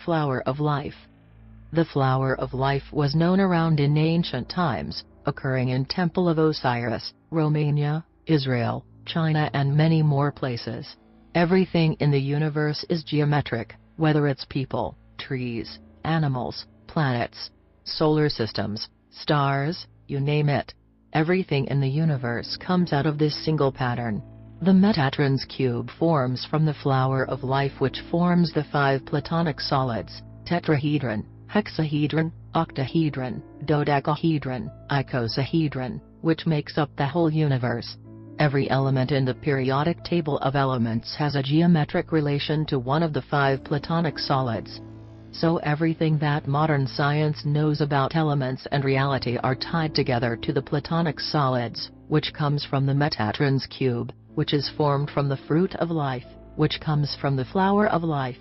flower of life. The flower of life was known around in ancient times, occurring in Temple of Osiris, Romania, Israel, China and many more places. Everything in the universe is geometric, whether it's people, trees, animals, planets, solar systems, stars, you name it. Everything in the universe comes out of this single pattern. The Metatron's cube forms from the flower of life, which forms the 5 platonic solids: tetrahedron, hexahedron, octahedron, dodecahedron, icosahedron, which makes up the whole universe. Every element in the periodic table of elements has a geometric relation to one of the 5 platonic solids. So everything that modern science knows about elements and reality are tied together to the platonic solids, which comes from the Metatron's cube, which is formed from the fruit of life, which comes from the flower of life.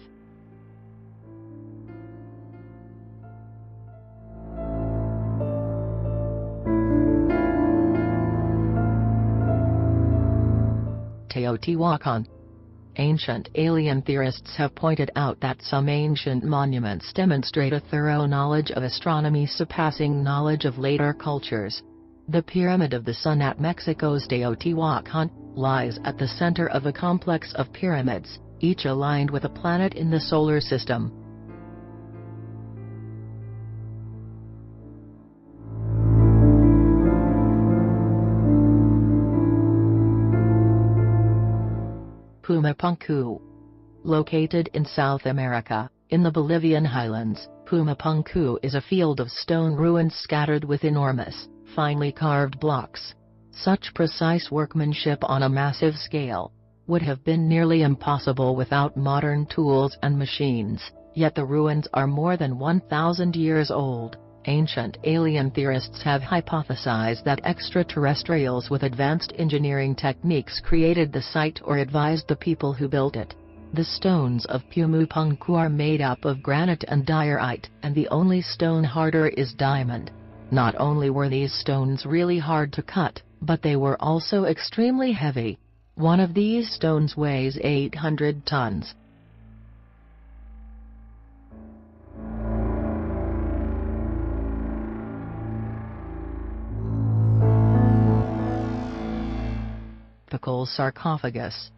Teotihuacan. Ancient alien theorists have pointed out that some ancient monuments demonstrate a thorough knowledge of astronomy surpassing knowledge of later cultures. The Pyramid of the Sun at Mexico's Teotihuacan lies at the center of a complex of pyramids, each aligned with a planet in the solar system. Pumapunku. Located in South America, in the Bolivian highlands, Pumapunku is a field of stone ruins scattered with enormous, finely carved blocks. Such precise workmanship on a massive scale would have been nearly impossible without modern tools and machines, yet the ruins are more than 1,000 years old. Ancient alien theorists have hypothesized that extraterrestrials with advanced engineering techniques created the site or advised the people who built it. The stones of Pumapunku are made up of granite and diorite, and the only stone harder is diamond. Not only were these stones really hard to cut, but they were also extremely heavy. One of these stones weighs 800 tons. Tikal sarcophagus.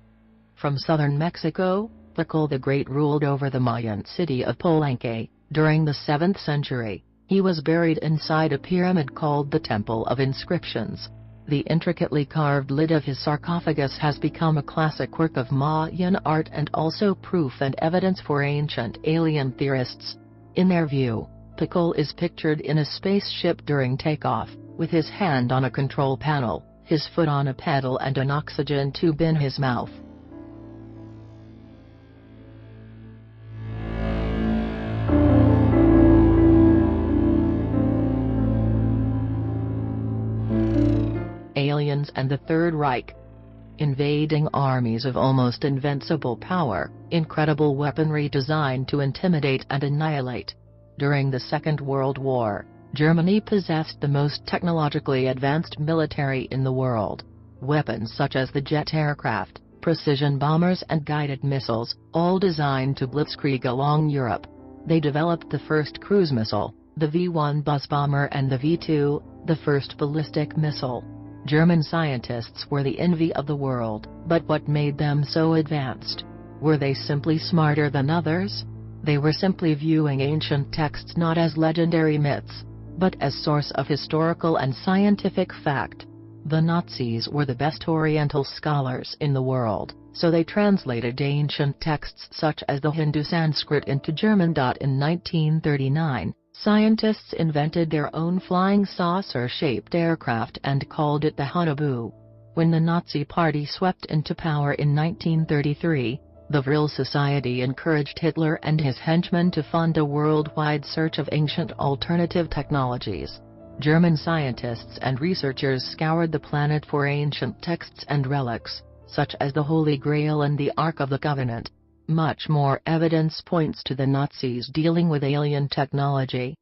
From southern Mexico, Tikal the Great ruled over the Mayan city of Palenque during the 7th century. He was buried inside a pyramid called the Temple of Inscriptions. The intricately carved lid of his sarcophagus has become a classic work of Mayan art and also proof and evidence for ancient alien theorists. In their view, Tikal is pictured in a spaceship during takeoff, with his hand on a control panel, his foot on a pedal and an oxygen tube in his mouth. Aliens and the Third Reich. Invading armies of almost invincible power, incredible weaponry designed to intimidate and annihilate. During the Second World War, Germany possessed the most technologically advanced military in the world. Weapons such as the jet aircraft, precision bombers and guided missiles, all designed to blitzkrieg along Europe. They developed the first cruise missile, the V-1 bus bomber, and the V-2, the first ballistic missile. German scientists were the envy of the world, but what made them so advanced? Were they simply smarter than others? They were simply viewing ancient texts not as legendary myths, but as source of historical and scientific fact. The Nazis were the best Oriental scholars in the world, so they translated ancient texts such as the Hindu Sanskrit into German. In 1939, scientists invented their own flying saucer-shaped aircraft and called it the Haunebu. When the Nazi Party swept into power in 1933, the Vril Society encouraged Hitler and his henchmen to fund a worldwide search of ancient alternative technologies. German scientists and researchers scoured the planet for ancient texts and relics, such as the Holy Grail and the Ark of the Covenant. Much more evidence points to the Nazis dealing with alien technology.